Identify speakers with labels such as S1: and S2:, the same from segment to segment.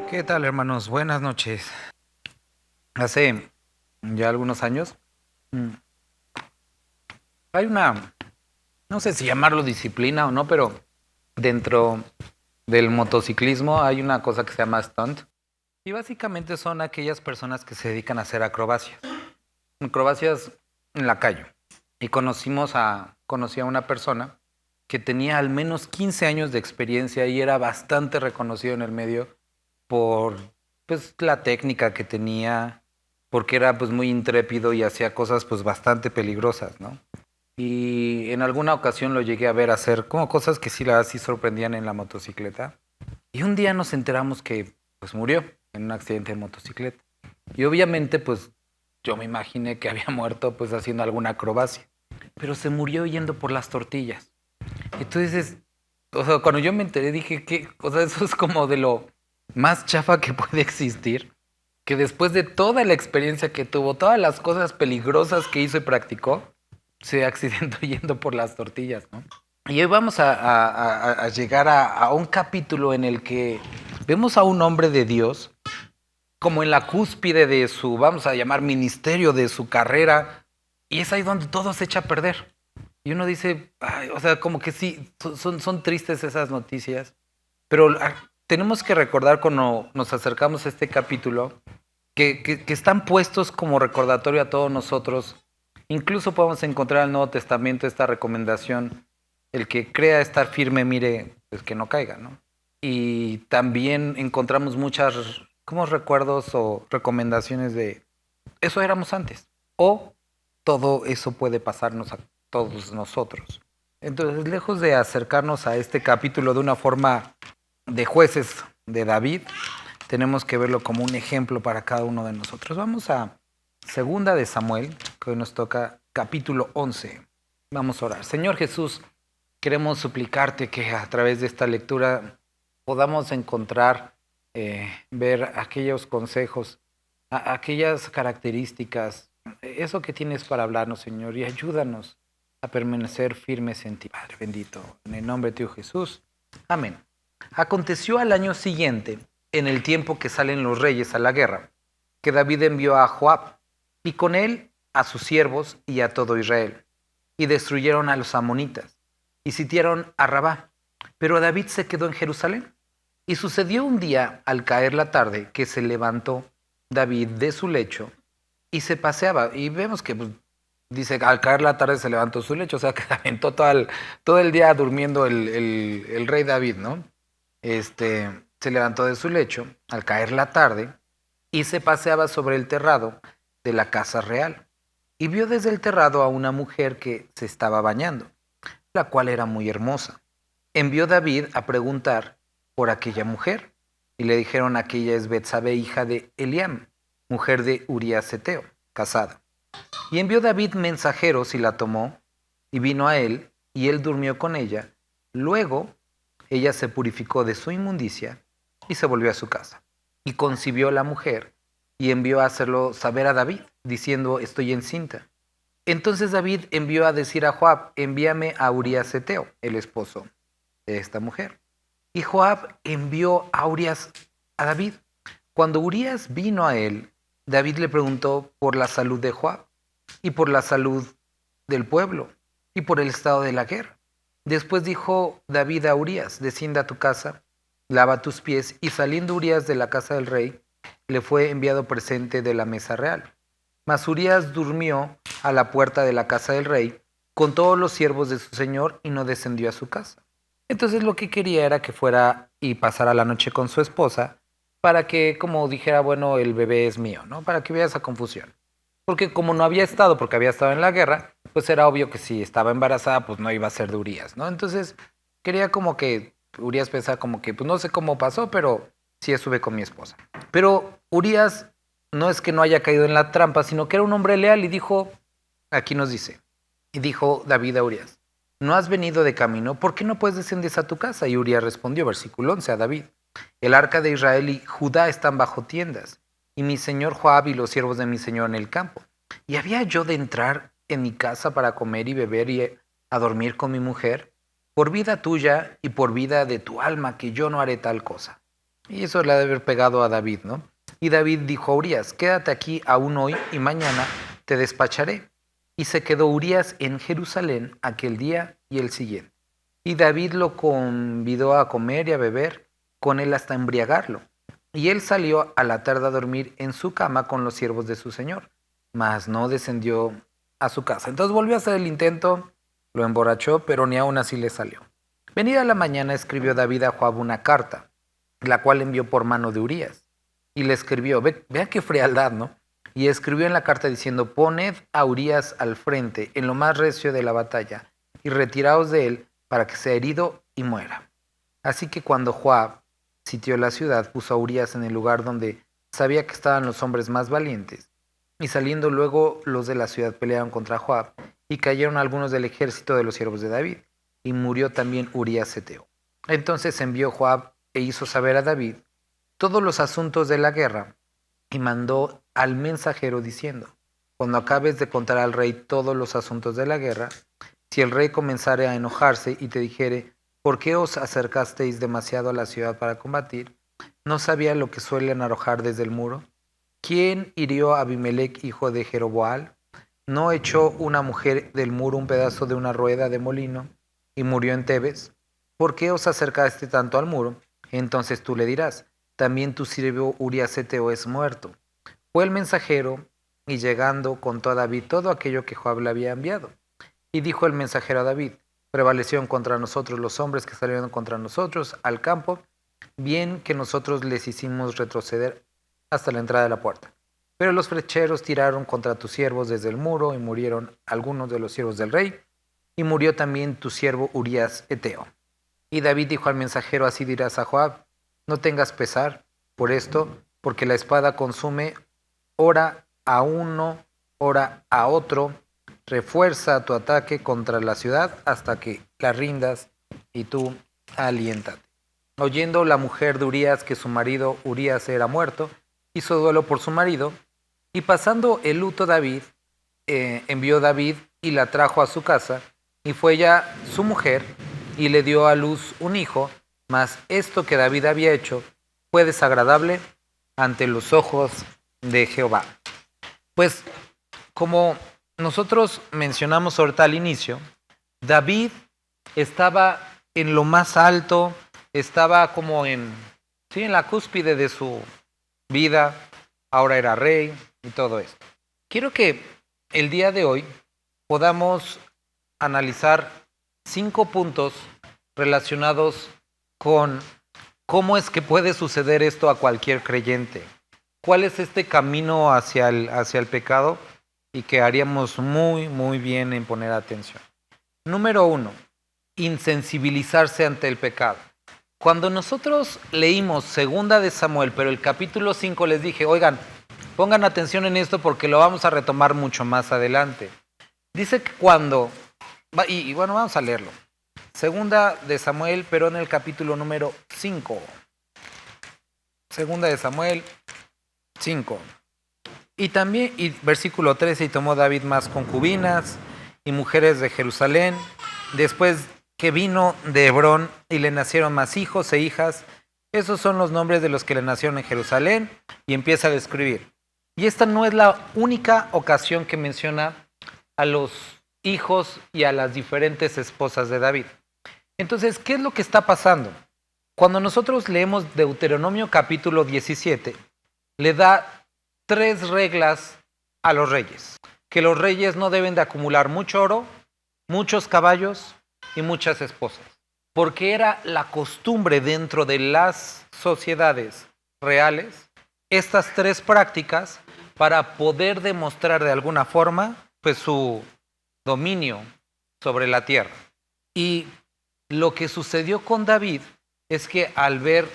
S1: ¿Qué tal, hermanos? Buenas noches. Hace ya algunos años mm, hay una, no sé si llamarlo disciplina o no, pero dentro del motociclismo hay una cosa que se llama stunt y básicamente son aquellas personas que se dedican a hacer acrobacias en la calle. Y conocí a una persona que tenía al menos 15 años de experiencia y era bastante reconocido en el medio por pues la técnica que tenía, porque era pues muy intrépido y hacía cosas pues bastante peligrosas, ¿no? Y en alguna ocasión lo llegué a ver hacer como cosas que sí la verdad sí sorprendían en la motocicleta. Y un día nos enteramos que pues murió en un accidente de motocicleta. Y obviamente pues yo me imaginé que había muerto pues haciendo alguna acrobacia, pero se murió yendo por las tortillas. Entonces, o sea, cuando yo me enteré dije que, o sea, eso es como de lo más chafa que puede existir, que después de toda la experiencia que tuvo, todas las cosas peligrosas que hizo y practicó, se accidentó yendo por las tortillas, ¿no? Y hoy vamos a llegar a un capítulo en el que vemos a un hombre de Dios como en la cúspide de su, vamos a llamar, ministerio, de su carrera, y es ahí donde todo se echa a perder. Y uno dice, ay, o sea, como que sí, son tristes esas noticias, pero tenemos que recordar cuando nos acercamos a este capítulo que están puestos como recordatorio a todos nosotros. Incluso podemos encontrar en el Nuevo Testamento esta recomendación, el que crea estar firme, mire, pues que no caiga, ¿no? Y también encontramos muchas como recuerdos o recomendaciones de eso éramos antes, o todo eso puede pasarnos a todos nosotros. Entonces, lejos de acercarnos a este capítulo de una forma de jueces de David, tenemos que verlo como un ejemplo para cada uno de nosotros. Vamos a Segunda de Samuel, que hoy nos toca capítulo 11. Vamos a orar. Señor Jesús, queremos suplicarte que a través de esta lectura podamos encontrar, ver aquellos consejos, aquellas características, eso que tienes para hablarnos, Señor, y ayúdanos a permanecer firmes en ti, Padre bendito. En el nombre de tu Jesús. Amén. Aconteció al año siguiente, en el tiempo que salen los reyes a la guerra, que David envió a Joab, y con él a sus siervos y a todo Israel, y destruyeron a los amonitas, y sitiaron a Rabá. Pero David se quedó en Jerusalén. Y sucedió un día, al caer la tarde, que se levantó David de su lecho y se paseaba. Y vemos que pues, dice, al caer la tarde se levantó de su lecho, o sea que aventó todo el día durmiendo el rey David, ¿no? Se levantó de su lecho al caer la tarde y se paseaba sobre el terrado de la casa real. Y vio desde el terrado a una mujer que se estaba bañando, la cual era muy hermosa. Envió David a preguntar por aquella mujer, y le dijeron: aquella es Betsabé, hija de Eliam, mujer de Urías Eteo, casada. Y envió David mensajeros y la tomó, y vino a él, y él durmió con ella. Luego ella se purificó de su inmundicia y se volvió a su casa. Y concibió la mujer, y envió a hacerlo saber a David, diciendo: estoy encinta. Entonces David envió a decir a Joab: envíame a Urías Eteo, el esposo de esta mujer. Y Joab envió a Urías a David. Cuando Urías vino a él, David le preguntó por la salud de Joab y por la salud del pueblo y por el estado de la guerra. Después dijo David a Urías: descienda a tu casa, lava tus pies. Y saliendo Urías de la casa del rey, le fue enviado presente de la mesa real. Mas Urías durmió a la puerta de la casa del rey con todos los siervos de su señor y no descendió a su casa. Entonces lo que quería era que fuera y pasara la noche con su esposa para que, como dijera, bueno, el bebé es mío, ¿no? Para que vea esa confusión. Porque como no había estado, porque había estado en la guerra, pues era obvio que si estaba embarazada, pues no iba a ser de Urías, ¿no? Entonces quería como que Urías pensaba como que, pues no sé cómo pasó, pero sí estuve con mi esposa. Pero Urías no es que no haya caído en la trampa, sino que era un hombre leal y dijo, aquí nos dice, y dijo David a Urías: ¿no has venido de camino? ¿Por qué no puedes descender a tu casa? Y Urías respondió, versículo 11, a David: el arca de Israel y Judá están bajo tiendas, y mi señor Joab y los siervos de mi señor en el campo. ¿Y había yo de entrar en mi casa para comer y beber y a dormir con mi mujer? por vida tuya y por vida de tu alma, que yo no haré tal cosa. Y eso le ha de haber pegado a David, ¿no? Y David dijo a Urías, quédate aquí aún hoy y mañana te despacharé. Y se quedó Urías en Jerusalén aquel día y el siguiente. Y David lo convidó a comer y a beber con él hasta embriagarlo. Y él salió a la tarde a dormir en su cama con los siervos de su señor, mas no descendió a su casa. Entonces volvió a hacer el intento, lo emborrachó, pero ni aún así le salió. Venida la mañana escribió David a Joab una carta, la cual envió por mano de Urías. Y le escribió, vean qué frialdad, ¿no? Y escribió en la carta diciendo, poned a Urías al frente, en lo más recio de la batalla, y retiraos de él, para que sea herido y muera. Así que cuando Joab sitió la ciudad, puso a Urías en el lugar donde sabía que estaban los hombres más valientes. Y saliendo luego los de la ciudad pelearon contra Joab, y cayeron algunos del ejército de los siervos de David, y murió también Urías Heteo. Entonces envió Joab e hizo saber a David todos los asuntos de la guerra, y mandó al mensajero diciendo, cuando acabes de contar al rey todos los asuntos de la guerra, si el rey comenzare a enojarse y te dijere, ¿por qué os acercasteis demasiado a la ciudad para combatir? ¿No sabía lo que suelen arrojar desde el muro? ¿Quién hirió a Abimelech, hijo de Jeroboal? ¿No echó una mujer del muro un pedazo de una rueda de molino y murió en Tebes? ¿Por qué os acercaste tanto al muro? Entonces tú le dirás, también tu siervo Urías Heteo es muerto. Fue el mensajero y llegando contó a David todo aquello que Joab le había enviado. Y dijo el mensajero a David, prevalecieron contra nosotros los hombres que salieron contra nosotros al campo, bien que nosotros les hicimos retroceder hasta la entrada de la puerta. Pero los flecheros tiraron contra tus siervos desde el muro y murieron algunos de los siervos del rey, y murió también tu siervo Urías Heteo. Y David dijo al mensajero, así dirás a Joab, no tengas pesar por esto, porque la espada consume ora a uno, ora a otro, refuerza tu ataque contra la ciudad hasta que la rindas y tú aliéntate. Oyendo la mujer de Urías que su marido Urías era muerto, hizo duelo por su marido, y pasando el luto David, envió David y la trajo a su casa, y fue ella su mujer, y le dio a luz un hijo, mas esto que David había hecho fue desagradable ante los ojos de Jehová. Pues como nosotros mencionamos ahorita al inicio, David estaba en lo más alto, estaba como en la cúspide de su vida, ahora era rey y todo esto. Quiero que el día de hoy podamos analizar 5 puntos relacionados con cómo es que puede suceder esto a cualquier creyente. ¿Cuál es este camino hacia el pecado? Y que haríamos muy, muy bien en poner atención. Número 1, insensibilizarse ante el pecado. Cuando nosotros leímos 2 de Samuel, pero el capítulo 5 les dije, oigan, pongan atención en esto porque lo vamos a retomar mucho más adelante. Dice que cuando, y bueno, vamos a leerlo. 2 de Samuel, pero en el capítulo número 5. 2 de Samuel 5. Y también, versículo 13, y tomó David más concubinas y mujeres de Jerusalén, después que vino de Hebrón, y le nacieron más hijos e hijas. Esos son los nombres de los que le nacieron en Jerusalén, y empieza a describir. Y esta no es la única ocasión que menciona a los hijos y a las diferentes esposas de David. Entonces, ¿qué es lo que está pasando? Cuando nosotros leemos Deuteronomio capítulo 17, le da 3 reglas a los reyes. Que los reyes no deben de acumular mucho oro, muchos caballos y muchas esposas. Porque era la costumbre dentro de las sociedades reales, estas 3 prácticas para poder demostrar de alguna forma pues su dominio sobre la tierra. Y lo que sucedió con David es que al ver,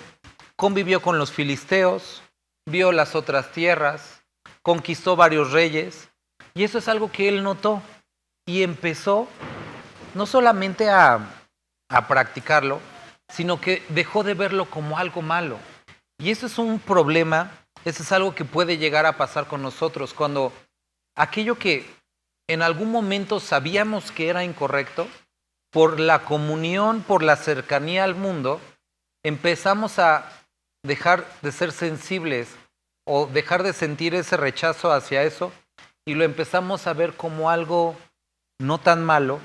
S1: convivió con los filisteos, vio las otras tierras, conquistó varios reyes, y eso es algo que él notó y empezó no solamente a practicarlo, sino que dejó de verlo como algo malo. Y eso es un problema, eso es algo que puede llegar a pasar con nosotros, cuando aquello que en algún momento sabíamos que era incorrecto, por la comunión, por la cercanía al mundo, empezamos a dejar de ser sensibles o dejar de sentir ese rechazo hacia eso y lo empezamos a ver como algo no tan malo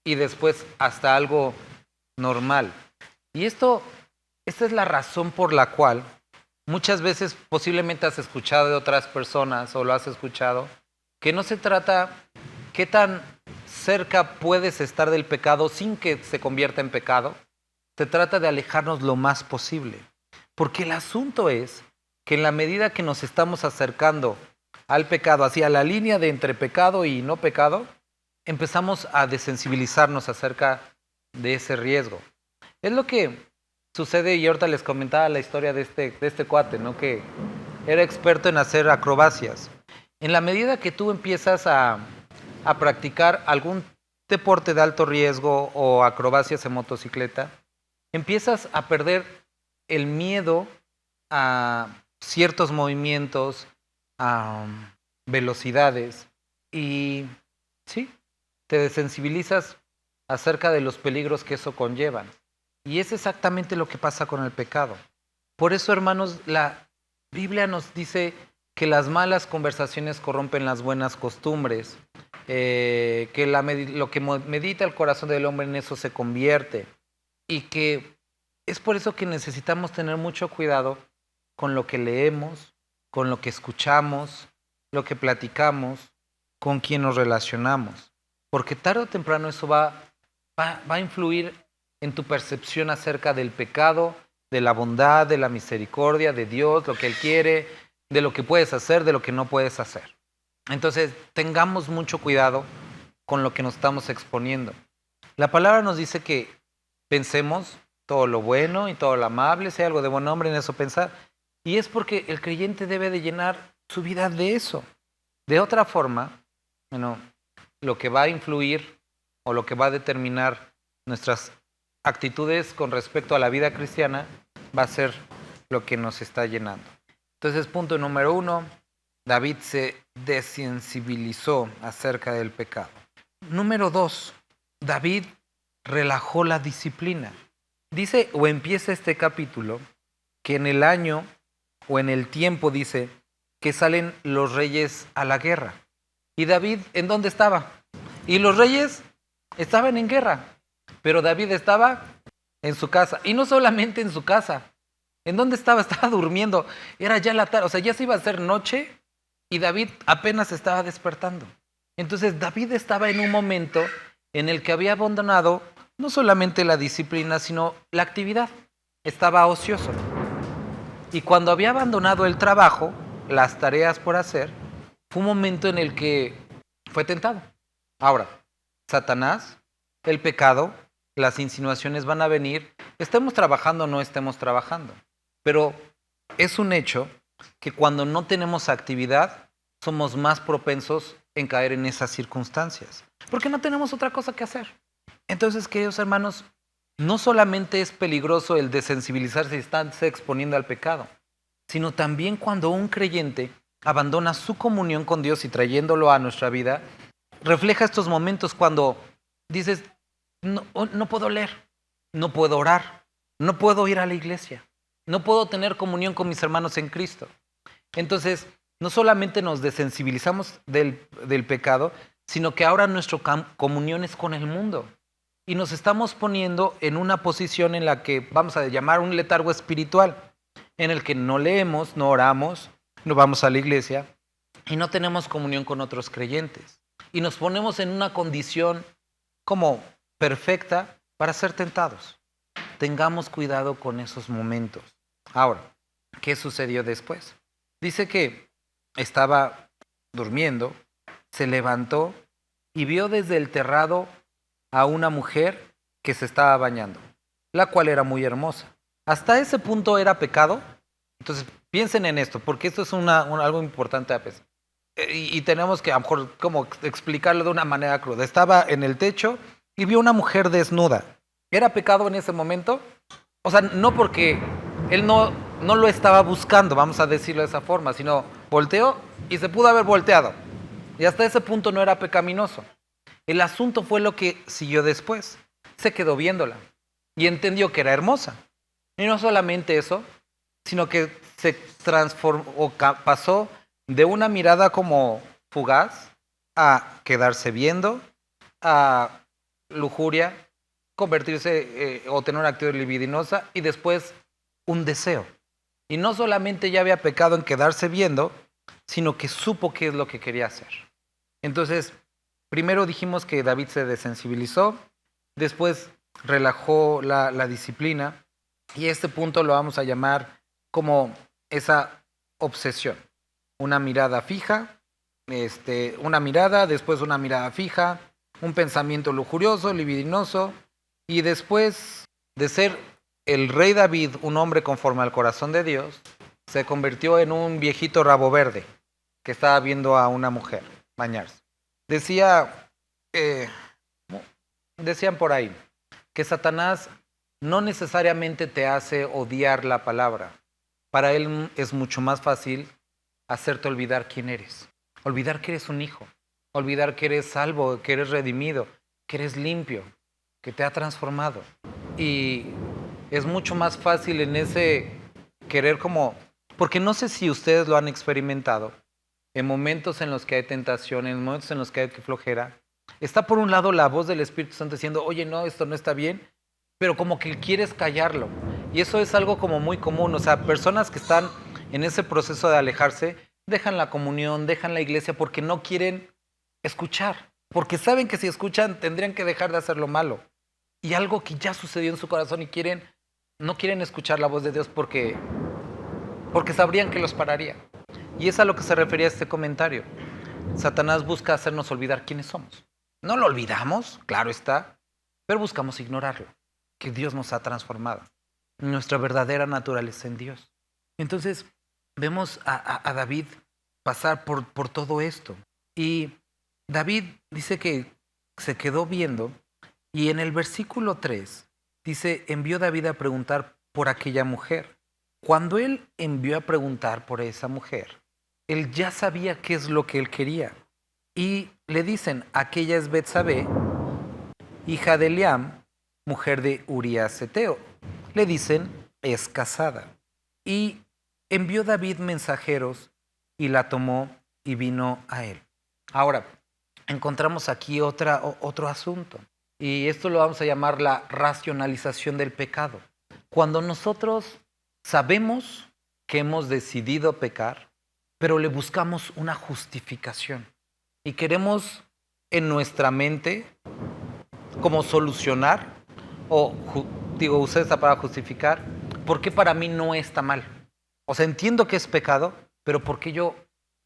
S1: y después hasta algo normal. Y esta es la razón por la cual muchas veces posiblemente has escuchado de otras personas o lo has escuchado, que no se trata qué tan cerca puedes estar del pecado sin que se convierta en pecado. Se trata de alejarnos lo más posible. Porque el asunto es que en la medida que nos estamos acercando al pecado, hacia la línea de entre pecado y no pecado, empezamos a desensibilizarnos acerca de ese riesgo. Es lo que sucede, y ahorita les comentaba la historia de este cuate, ¿no? Que era experto en hacer acrobacias. En la medida que tú empiezas a practicar algún deporte de alto riesgo o acrobacias en motocicleta, empiezas a perder el miedo a ciertos movimientos, a velocidades y sí, te desensibilizas acerca de los peligros que eso conllevan. Y es exactamente lo que pasa con el pecado. Por eso, hermanos, la Biblia nos dice que las malas conversaciones corrompen las buenas costumbres, que lo que medita el corazón del hombre en eso se convierte, y que es por eso que necesitamos tener mucho cuidado con lo que leemos, con lo que escuchamos, lo que platicamos, con quien nos relacionamos, porque tarde o temprano eso va a influir en tu percepción acerca del pecado, de la bondad, de la misericordia, de Dios, lo que Él quiere, de lo que puedes hacer, de lo que no puedes hacer. Entonces, tengamos mucho cuidado con lo que nos estamos exponiendo. La palabra nos dice que pensemos todo lo bueno y todo lo amable, si hay algo de buen nombre, en eso pensar. Y es porque el creyente debe de llenar su vida de eso. De otra forma, lo que va a influir o lo que va a determinar nuestras actitudes con respecto a la vida cristiana va a ser lo que nos está llenando. Entonces, punto número 1, David se desensibilizó acerca del pecado. Número 2, David relajó la disciplina. Dice, o empieza este capítulo, que en el año o en el tiempo, dice, que salen los reyes a la guerra. ¿Y David en dónde estaba? Y los reyes estaban en guerra, pero David estaba en su casa. Y no solamente en su casa. ¿En dónde estaba? Estaba durmiendo. Era ya la tarde, o sea, ya se iba a hacer noche y David apenas estaba despertando. Entonces David estaba en un momento en el que había abandonado no solamente la disciplina, sino la actividad. Estaba ocioso. Y cuando había abandonado el trabajo, las tareas por hacer, fue un momento en el que fue tentado. Ahora, Satanás, el pecado, las insinuaciones van a venir, estemos trabajando o no estemos trabajando. Pero es un hecho que cuando no tenemos actividad, somos más propensos en caer en esas circunstancias, porque no tenemos otra cosa que hacer. Entonces, queridos hermanos, no solamente es peligroso el desensibilizarse y estarse exponiendo al pecado, sino también cuando un creyente abandona su comunión con Dios y trayéndolo a nuestra vida, refleja estos momentos cuando dices, no puedo leer, no puedo orar, no puedo ir a la iglesia, no puedo tener comunión con mis hermanos en Cristo. Entonces, no solamente nos desensibilizamos del pecado, sino que ahora nuestra comunión es con el mundo. Y nos estamos poniendo en una posición en la que vamos a llamar un letargo espiritual, en el que no leemos, no oramos, no vamos a la iglesia y no tenemos comunión con otros creyentes. Y nos ponemos en una condición como perfecta para ser tentados. Tengamos cuidado con esos momentos. Ahora, ¿qué sucedió después? Dice que estaba durmiendo, se levantó y vio desde el terrado a una mujer que se estaba bañando, la cual era muy hermosa. ¿Hasta ese punto era pecado? Entonces, piensen en esto, porque esto es algo importante a veces. Y tenemos que a lo mejor como explicarlo de una manera cruda. Estaba en el techo y vio una mujer desnuda. ¿Era pecado en ese momento? O sea, no porque él no lo estaba buscando, vamos a decirlo de esa forma, sino volteó y se pudo haber volteado. Y hasta ese punto no era pecaminoso. El asunto fue lo que siguió después. se quedó viéndola y entendió que era hermosa. Y no solamente eso, sino que se transformó o pasó de una mirada como fugaz a quedarse viendo, a lujuria, convertirse o tener una actitud libidinosa y después un deseo. Y no solamente ya había pecado en quedarse viendo, sino que supo qué es lo que quería hacer. Entonces, primero dijimos que David se desensibilizó, después relajó la disciplina y este punto lo vamos a llamar como esa obsesión. Una mirada fija, una mirada, después una mirada fija, un pensamiento lujurioso, libidinoso, y después de ser el rey David, un hombre conforme al corazón de Dios, se convirtió en un viejito rabo verde que estaba viendo a una mujer bañarse. Decían por ahí que Satanás no necesariamente te hace odiar la palabra. Para él es mucho más fácil hacerte olvidar quién eres, olvidar que eres un hijo, olvidar que eres salvo, que eres redimido, que eres limpio, que te ha transformado. Y es mucho más fácil en ese querer como, porque no sé si ustedes lo han experimentado, en momentos en los que hay tentación, en momentos en los que hay flojera, está por un lado la voz del Espíritu Santo diciendo, oye, no, esto no está bien, pero como que quieres callarlo. Y eso es algo como muy común, o sea, personas que están en ese proceso de alejarse, dejan la comunión, dejan la iglesia porque no quieren escuchar, porque saben que si escuchan tendrían que dejar de hacer lo malo. Y algo que ya sucedió en su corazón y no quieren escuchar la voz de Dios porque sabrían que los pararía. Y es a lo que se refería este comentario. Satanás busca hacernos olvidar quiénes somos. No lo olvidamos, claro está, pero buscamos ignorarlo, que Dios nos ha transformado, nuestra verdadera naturaleza en Dios. Entonces, vemos a David pasar por todo esto. Y David dice que se quedó viendo y en el versículo 3 dice, envió David a preguntar por aquella mujer. Cuando él envió a preguntar por esa mujer, él ya sabía qué es lo que él quería. Y le dicen, aquella es Betsabé, hija de Eliam, mujer de Urías Heteo. Le dicen, es casada. Y envió David mensajeros y la tomó y vino a él. Ahora, encontramos aquí otro asunto. Y esto lo vamos a llamar la racionalización del pecado. Cuando nosotros sabemos que hemos decidido pecar, pero le buscamos una justificación. Y queremos en nuestra mente como solucionar, usé esta palabra justificar, ¿por qué para mí no está mal? O sea, entiendo que es pecado, pero ¿por qué yo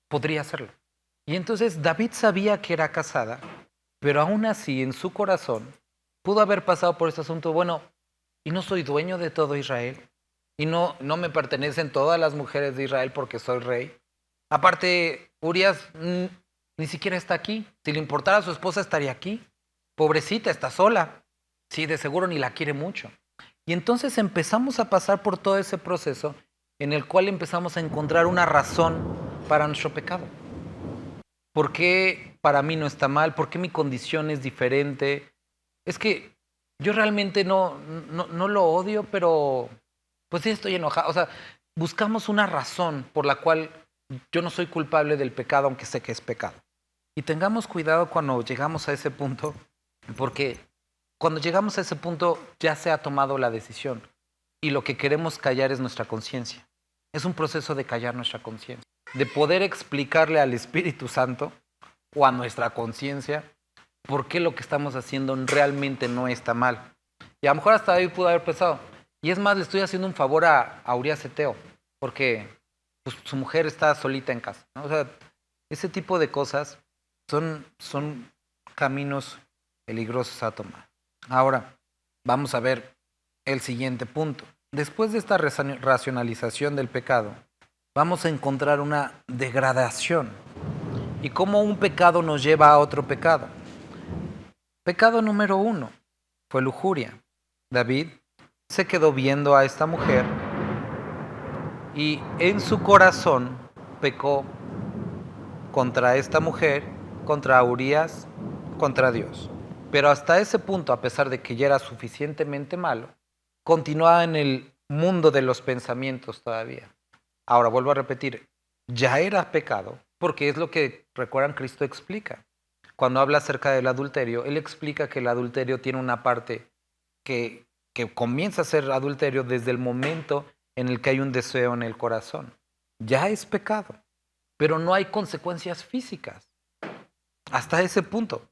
S1: podría hacerlo? Y entonces David sabía que era casada, pero aún así en su corazón pudo haber pasado por este asunto, bueno, y no soy dueño de todo Israel, y no me pertenecen todas las mujeres de Israel porque soy rey. Aparte, Urías ni siquiera está aquí. Si le importara a su esposa estaría aquí. Pobrecita, está sola. Sí, de seguro ni la quiere mucho. Y entonces empezamos a pasar por todo ese proceso en el cual empezamos a encontrar una razón para nuestro pecado. ¿Por qué para mí no está mal? ¿Por qué mi condición es diferente? Es que yo realmente no lo odio, pero pues sí estoy enojado. O sea, buscamos una razón por la cual yo no soy culpable del pecado, aunque sé que es pecado. Y tengamos cuidado cuando llegamos a ese punto, porque cuando llegamos a ese punto ya se ha tomado la decisión y lo que queremos callar es nuestra conciencia. Es un proceso de callar nuestra conciencia, de poder explicarle al Espíritu Santo o a nuestra conciencia por qué lo que estamos haciendo realmente no está mal. Y a lo mejor hasta David pudo haber pensado, y es más, le estoy haciendo un favor a Urías Heteo, porque pues, su mujer está solita en casa, ¿no? O sea, ese tipo de cosas son caminos peligrosos a tomar. Ahora, vamos a ver el siguiente punto. Después de esta racionalización del pecado, vamos a encontrar una degradación y cómo un pecado nos lleva a otro pecado. Pecado número 1 fue lujuria. David se quedó viendo a esta mujer y en su corazón pecó contra esta mujer, contra Urías, contra Dios. Pero hasta ese punto, a pesar de que ya era suficientemente malo, continuaba en el mundo de los pensamientos todavía. Ahora vuelvo a repetir, ya era pecado, porque es lo que, recuerdan, Cristo explica. Cuando habla acerca del adulterio, Él explica que el adulterio tiene una parte que comienza a ser adulterio desde el momento en el que hay un deseo en el corazón. Ya es pecado, pero no hay consecuencias físicas. Hasta ese punto.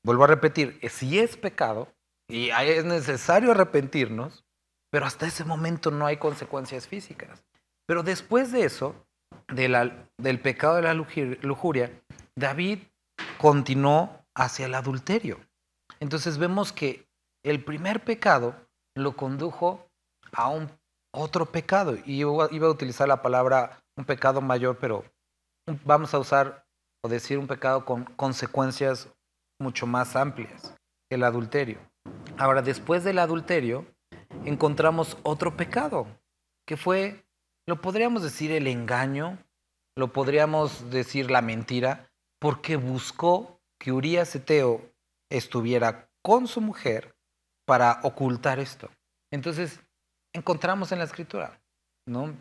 S1: Vuelvo a repetir, sí es pecado y es necesario arrepentirnos, pero hasta ese momento no hay consecuencias físicas. Pero después de eso, del pecado de la lujuria, David continuó hacia el adulterio. Entonces vemos que el primer pecado lo condujo a otro pecado. Y yo iba a utilizar la palabra un pecado mayor, pero vamos a usar o decir un pecado con consecuencias mucho más amplias, el adulterio. Ahora, después del adulterio, encontramos otro pecado, que fue, lo podríamos decir el engaño, lo podríamos decir la mentira, porque buscó que Urías Eteo estuviera con su mujer para ocultar esto. Entonces, encontramos en la escritura, ¿no?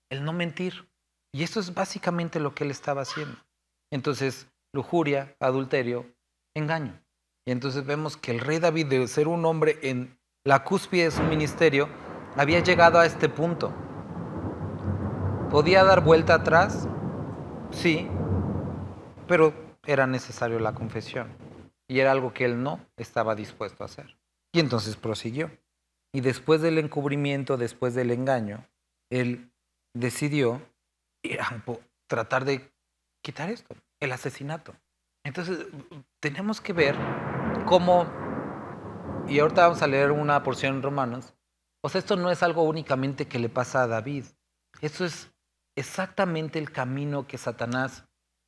S1: El no mentir. Y esto es básicamente lo que él estaba haciendo. Entonces, lujuria, adulterio, engaño. Y entonces vemos que el rey David, de ser un hombre en la cúspide de su ministerio, había llegado a este punto. ¿Podía dar vuelta atrás? Sí, pero era necesario la confesión. Y era algo que él no estaba dispuesto a hacer. Y entonces prosiguió. Y después del encubrimiento, después del engaño, él decidió tratar de quitar esto, el asesinato. Entonces, tenemos que ver cómo, y ahorita vamos a leer una porción en Romanos, pues esto no es algo únicamente que le pasa a David, esto es exactamente el camino que Satanás,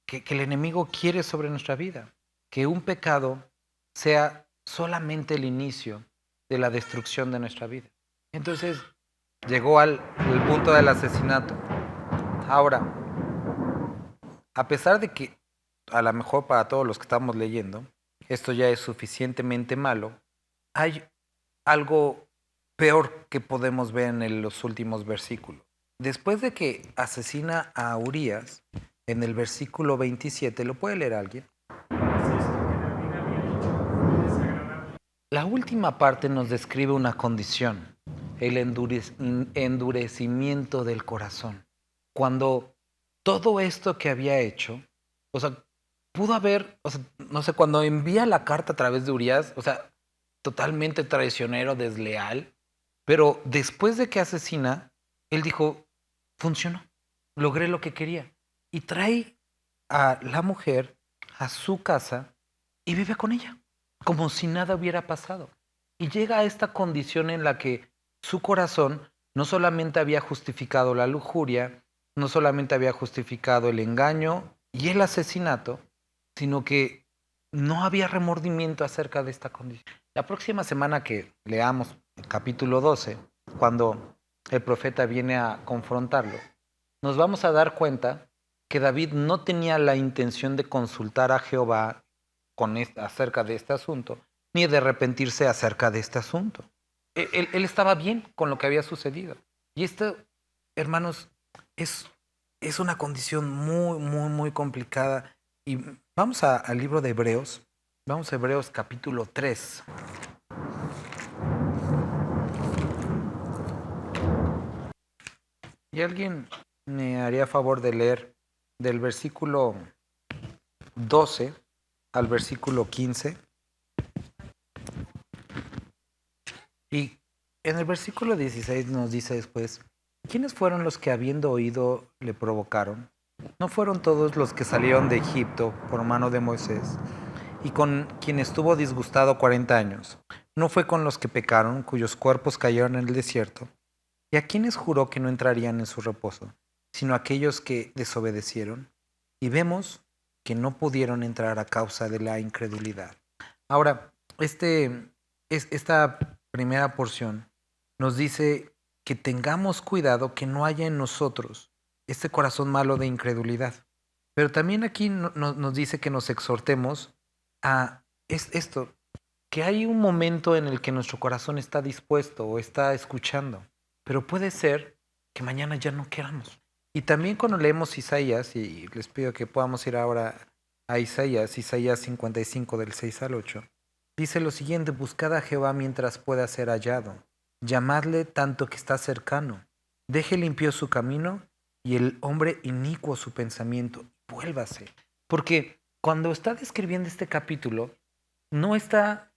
S1: que el enemigo quiere sobre nuestra vida, que un pecado sea solamente el inicio de la destrucción de nuestra vida. Entonces, llegó al punto del asesinato. Ahora, a pesar de que a lo mejor para todos los que estamos leyendo, esto ya es suficientemente malo, hay algo peor que podemos ver en los últimos versículos. Después de que asesina a Urías, en el versículo 27, ¿lo puede leer alguien? La última parte nos describe una condición, el endurecimiento del corazón. Cuando todo esto que había hecho, o sea, pudo haber, o sea, no sé, cuando envía la carta a través de Urías, o sea, totalmente traicionero, desleal, pero después de que asesina, él dijo, funcionó, logré lo que quería. Y trae a la mujer a su casa y vive con ella, como si nada hubiera pasado. Y llega a esta condición en la que su corazón no solamente había justificado la lujuria, no solamente había justificado el engaño y el asesinato, sino que no había remordimiento acerca de esta condición. La próxima semana que leamos el capítulo 12, cuando el profeta viene a confrontarlo, nos vamos a dar cuenta que David no tenía la intención de consultar a Jehová acerca de este asunto, ni de arrepentirse acerca de este asunto. Él estaba bien con lo que había sucedido. Y esto, hermanos, es una condición muy, muy, muy complicada. Y vamos al libro de Hebreos. Vamos a Hebreos capítulo 3. ¿Y alguien me haría favor de leer del versículo 12 al versículo 15? Y en el versículo 16 nos dice después, ¿quiénes fueron los que habiendo oído le provocaron? ¿No fueron todos los que salieron de Egipto por mano de Moisés y con quien estuvo disgustado 40 años? ¿No fue con los que pecaron, cuyos cuerpos cayeron en el desierto? ¿Y a quiénes juró que no entrarían en su reposo, sino aquellos que desobedecieron? Y vemos que no pudieron entrar a causa de la incredulidad. Ahora, esta primera porción nos dice que tengamos cuidado que no haya en nosotros este corazón malo de incredulidad. Pero también aquí nos dice que nos exhortemos a esto, que hay un momento en el que nuestro corazón está dispuesto o está escuchando, pero puede ser que mañana ya no queramos. Y también cuando leemos Isaías, y les pido que podamos ir ahora a Isaías 55 del 6 al 8, dice lo siguiente: buscad a Jehová mientras pueda ser hallado, llamadle tanto que está cercano, deje limpio su camino y el hombre inicuo su pensamiento, vuélvase. Porque cuando está describiendo este capítulo, no está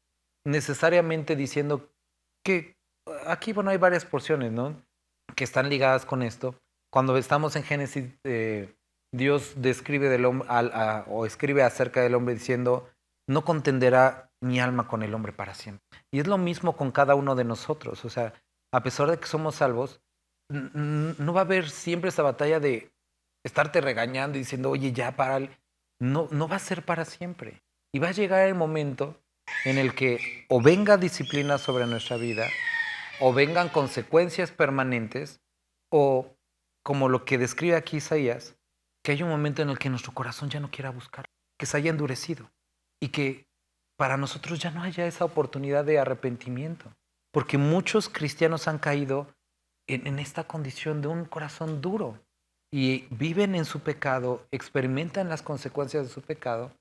S1: necesariamente diciendo que aquí, bueno, hay varias porciones, ¿no? Que están ligadas con esto. Cuando estamos en Génesis, Dios describe del hombre, o escribe acerca del hombre diciendo, no contenderá mi alma con el hombre para siempre. Y es lo mismo con cada uno de nosotros. O sea, a pesar de que somos salvos, no va a haber siempre esa batalla de estarte regañando y diciendo, oye, ya para. No, no va a ser para siempre. Y va a llegar el momento en el que o venga disciplina sobre nuestra vida, o vengan consecuencias permanentes, o como lo que describe aquí Isaías, que hay un momento en el que nuestro corazón ya no quiera buscar, que se haya endurecido y que para nosotros ya no haya esa oportunidad de arrepentimiento, porque muchos cristianos han caído en esta condición de un corazón duro y viven en su pecado, experimentan las consecuencias de su pecado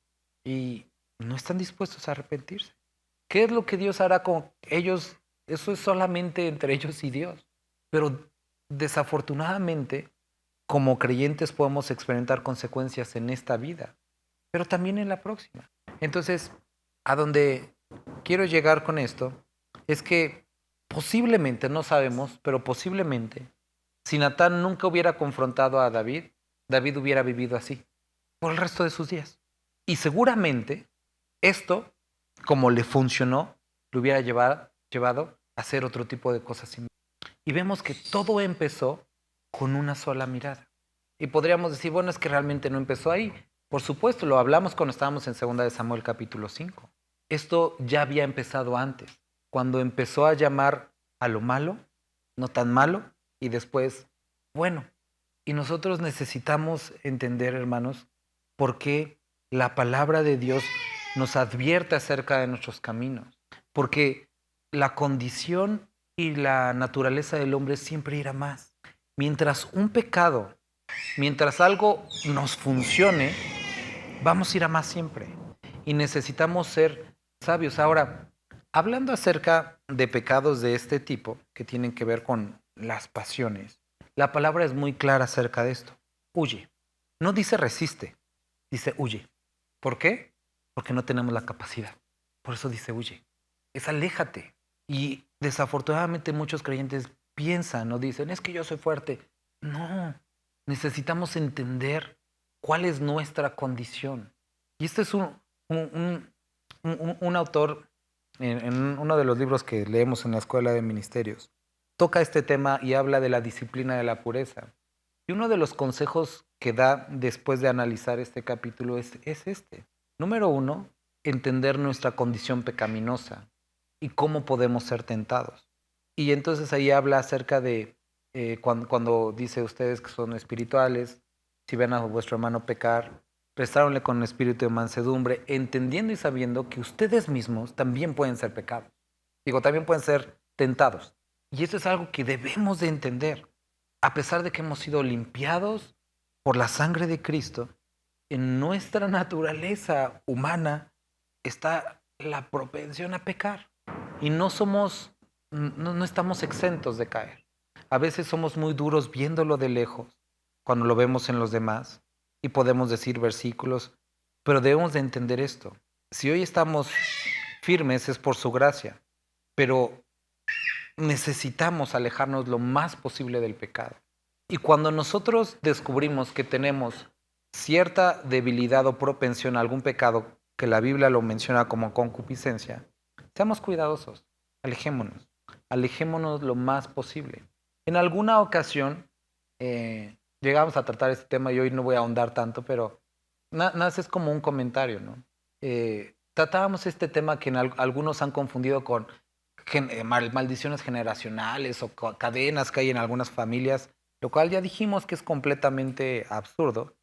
S1: y no están dispuestos a arrepentirse. ¿Qué es lo que Dios hará con ellos? Eso es solamente entre ellos y Dios. Pero desafortunadamente, como creyentes podemos experimentar consecuencias en esta vida, pero también en la próxima. Entonces, a donde quiero llegar con esto es que posiblemente, no sabemos, pero posiblemente, si Natán nunca hubiera confrontado a David, David hubiera vivido así por el resto de sus días. Y seguramente esto, como le funcionó, lo hubiera llevado a hacer otro tipo de cosas similares. Y vemos que todo empezó con una sola mirada. Y podríamos decir, bueno, es que realmente no empezó ahí. Por supuesto, lo hablamos cuando estábamos en 2 de Samuel capítulo 5. Esto ya había empezado antes, cuando empezó a llamar a lo malo, no tan malo, y después, bueno. Y nosotros necesitamos entender, hermanos, por qué la palabra de Dios nos advierte acerca de nuestros caminos. Porque la condición y la naturaleza del hombre siempre irá más. Mientras un pecado, mientras algo nos funcione, vamos a ir a más siempre. Y necesitamos ser sabios. Ahora, hablando acerca de pecados de este tipo, que tienen que ver con las pasiones, la palabra es muy clara acerca de esto. Huye. No dice resiste, dice huye. ¿Por qué? Porque no tenemos la capacidad. Por eso dice huye. Es aléjate. Y desafortunadamente muchos creyentes piensan o dicen, es que yo soy fuerte. No, necesitamos entender cuál es nuestra condición. Y este es un autor en uno de los libros que leemos en la Escuela de Ministerios. Toca este tema y habla de la disciplina de la pureza. Y uno de los consejos que da después de analizar este capítulo es este. Número 1, entender nuestra condición pecaminosa y cómo podemos ser tentados. Y entonces ahí habla acerca de cuando dice ustedes que son espirituales, si ven a vuestro hermano pecar, restáronle con un espíritu de mansedumbre, entendiendo y sabiendo que ustedes mismos también pueden ser pecados. Digo, también pueden ser tentados. Y eso es algo que debemos de entender. A pesar de que hemos sido limpiados por la sangre de Cristo, en nuestra naturaleza humana está la propensión a pecar. Y no estamos exentos de caer. A veces somos muy duros viéndolo de lejos, cuando lo vemos en los demás, y podemos decir versículos, pero debemos de entender esto. Si hoy estamos firmes es por su gracia, pero necesitamos alejarnos lo más posible del pecado. Y cuando nosotros descubrimos que tenemos cierta debilidad o propensión a algún pecado, que la Biblia lo menciona como concupiscencia, seamos cuidadosos, alejémonos lo más posible. En alguna ocasión llegamos a tratar este tema y hoy no voy a ahondar tanto, pero nada es como un comentario, ¿no? Tratábamos este tema que algunos han confundido con maldiciones generacionales o cadenas que hay en algunas familias, lo cual ya dijimos que es completamente absurdo,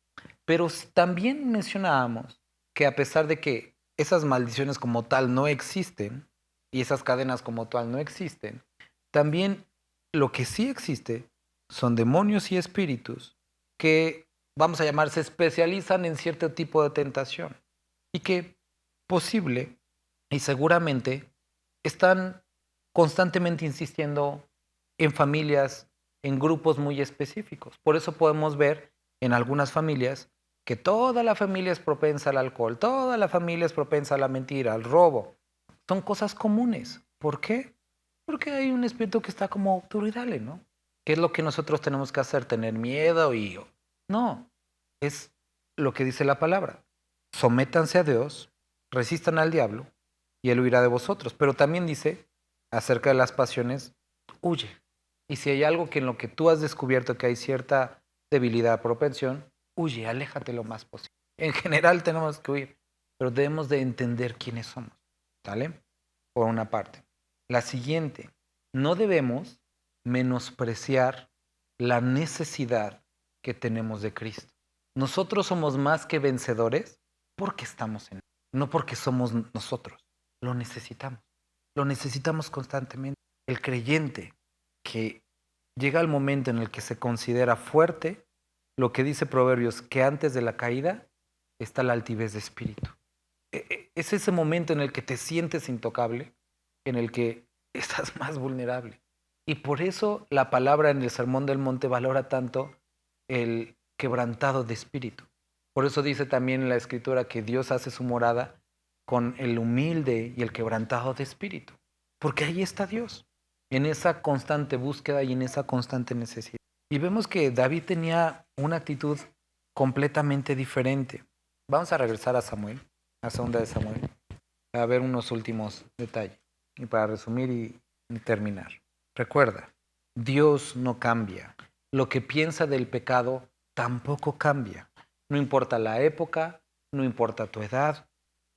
S1: pero también mencionábamos que a pesar de que esas maldiciones como tal no existen y esas cadenas como tal no existen, también lo que sí existe son demonios y espíritus que, vamos a llamar, se especializan en cierto tipo de tentación y que posible y seguramente están constantemente insistiendo en familias, en grupos muy específicos. Por eso podemos ver en algunas familias que toda la familia es propensa al alcohol, toda la familia es propensa a la mentira, al robo. Son cosas comunes. ¿Por qué? Porque hay un espíritu que está como duro y dale, ¿no? ¿Qué es lo que nosotros tenemos que hacer? ¿Tener miedo? No, es lo que dice la palabra. Sométanse a Dios, resistan al diablo y él huirá de vosotros. Pero también dice acerca de las pasiones, huye. Y si hay algo que en lo que tú has descubierto que hay cierta debilidad, propensión, huye, aléjate lo más posible. En general tenemos que huir, pero debemos de entender quiénes somos, ¿vale? Por una parte. La siguiente, no debemos menospreciar la necesidad que tenemos de Cristo. Nosotros somos más que vencedores porque estamos en él, no porque somos nosotros. Lo necesitamos. Lo necesitamos constantemente. El creyente que llega al momento en el que se considera fuerte, lo que dice Proverbios, que antes de la caída está la altivez de espíritu. Es ese momento en el que te sientes intocable, en el que estás más vulnerable. Y por eso la palabra en el Sermón del Monte valora tanto el quebrantado de espíritu. Por eso dice también en la Escritura que Dios hace su morada con el humilde y el quebrantado de espíritu. Porque ahí está Dios, en esa constante búsqueda y en esa constante necesidad. Y vemos que David tenía una actitud completamente diferente. Vamos a regresar a Samuel, a segunda de Samuel, a ver unos últimos detalles. Y para resumir y terminar. Recuerda, Dios no cambia. Lo que piensa del pecado tampoco cambia. No importa la época, no importa tu edad,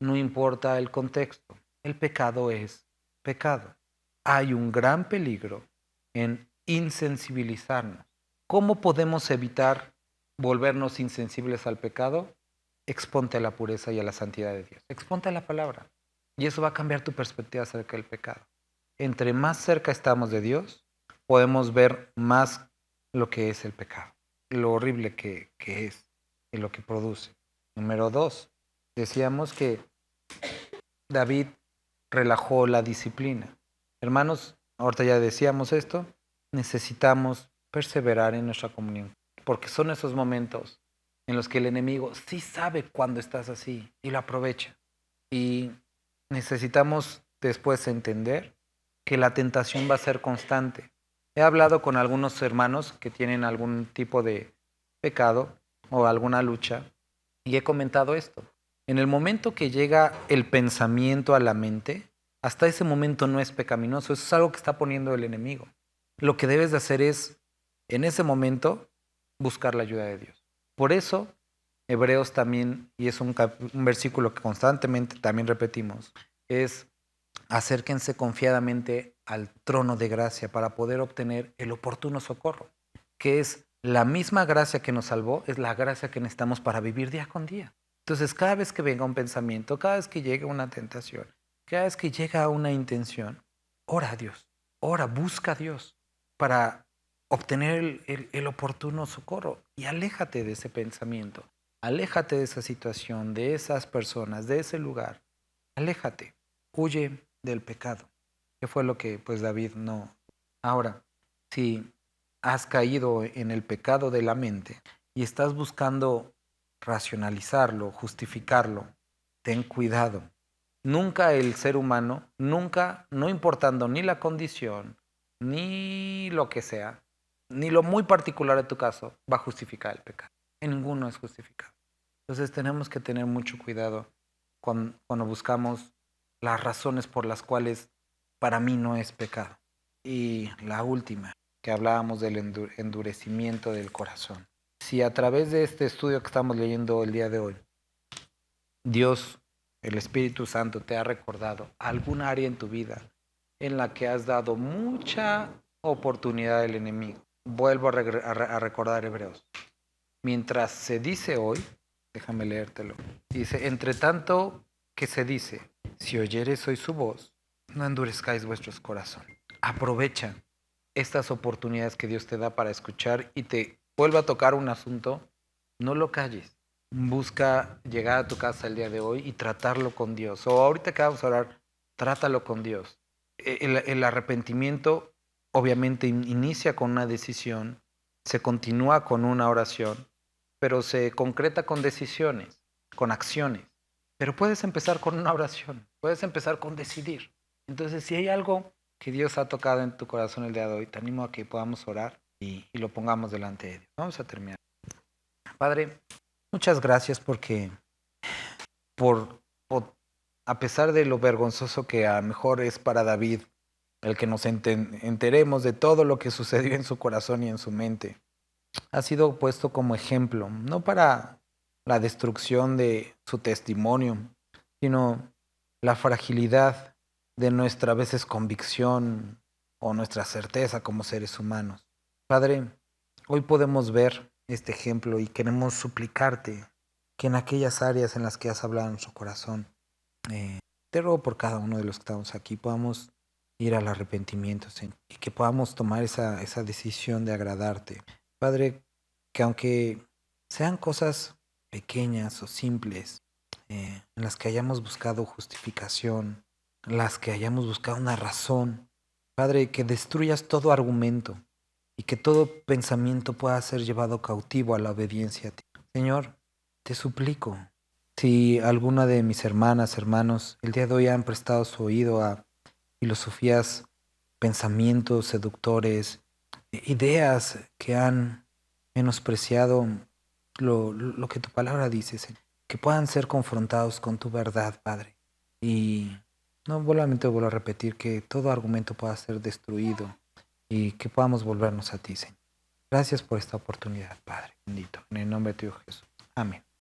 S1: no importa el contexto. El pecado es pecado. Hay un gran peligro en insensibilizarnos. ¿Cómo podemos evitar volvernos insensibles al pecado? Exponte a la pureza y a la santidad de Dios. Exponte a la palabra. Y eso va a cambiar tu perspectiva acerca del pecado. Entre más cerca estamos de Dios, podemos ver más lo que es el pecado, lo horrible que es y lo que produce. Número 2, decíamos que David relajó la disciplina. Hermanos, ahorita ya decíamos esto, necesitamos perseverar en nuestra comunión, porque son esos momentos en los que el enemigo sí sabe cuando estás así y lo aprovecha. Y necesitamos después entender que la tentación va a ser constante. He hablado con algunos hermanos que tienen algún tipo de pecado o alguna lucha y he comentado esto. En el momento que llega el pensamiento a la mente, hasta ese momento no es pecaminoso, eso es algo que está poniendo el enemigo. Lo que debes de hacer es, en ese momento, buscar la ayuda de Dios. Por eso, Hebreos también, y es un versículo que constantemente también repetimos, es acérquense confiadamente al trono de gracia para poder obtener el oportuno socorro, que es la misma gracia que nos salvó, es la gracia que necesitamos para vivir día con día. Entonces, cada vez que venga un pensamiento, cada vez que llegue una tentación, cada vez que llega una intención, ora a Dios, ora, busca a Dios para obtener el oportuno socorro y aléjate de ese pensamiento, aléjate de esa situación, de esas personas, de ese lugar, aléjate, huye del pecado, que fue lo que pues David no. Ahora, si has caído en el pecado de la mente y estás buscando racionalizarlo, justificarlo, ten cuidado. Nunca el ser humano, nunca, no importando ni la condición, ni lo que sea, ni lo muy particular de tu caso, va a justificar el pecado. En ninguno es justificado. Entonces tenemos que tener mucho cuidado cuando buscamos las razones por las cuales para mí no es pecado. Y la última, que hablábamos del endurecimiento del corazón. Si a través de este estudio que estamos leyendo el día de hoy, Dios, el Espíritu Santo, te ha recordado algún área en tu vida en la que has dado mucha oportunidad al enemigo. Vuelvo a recordar Hebreos. Mientras se dice hoy, déjame leértelo, dice, entre tanto que se dice, si oyeres hoy su voz, no endurezcáis vuestros corazones. Aprovecha estas oportunidades que Dios te da para escuchar y te vuelva a tocar un asunto, no lo calles. Busca llegar a tu casa el día de hoy y tratarlo con Dios. O ahorita que vamos a orar, trátalo con Dios. El arrepentimiento obviamente inicia con una decisión, se continúa con una oración, pero se concreta con decisiones, con acciones. Pero puedes empezar con una oración, puedes empezar con decidir. Entonces, si hay algo que Dios ha tocado en tu corazón el día de hoy, te animo a que podamos orar y lo pongamos delante de Dios. Vamos a terminar. Padre, muchas gracias porque a pesar de lo vergonzoso que a lo mejor es para David el que nos enteremos de todo lo que sucedió en su corazón y en su mente, ha sido puesto como ejemplo, no para la destrucción de su testimonio, sino la fragilidad de nuestra a veces convicción o nuestra certeza como seres humanos. Padre, hoy podemos ver este ejemplo y queremos suplicarte que en aquellas áreas en las que has hablado en nuestro corazón, te ruego por cada uno de los que estamos aquí, podamos ir al arrepentimiento, Señor, y que podamos tomar esa decisión de agradarte. Padre, que aunque sean cosas pequeñas o simples, en las que hayamos buscado justificación, en las que hayamos buscado una razón, Padre, que destruyas todo argumento y que todo pensamiento pueda ser llevado cautivo a la obediencia a ti. Señor, te suplico, si alguna de mis hermanas, hermanos, el día de hoy han prestado su oído a filosofías, pensamientos seductores, ideas que han menospreciado lo que tu palabra dice, Señor, que puedan ser confrontados con tu verdad, Padre. Y no solamente vuelvo a repetir que todo argumento pueda ser destruido y que podamos volvernos a ti, Señor. Gracias por esta oportunidad, Padre bendito. En el nombre de tu Hijo Jesús. Amén.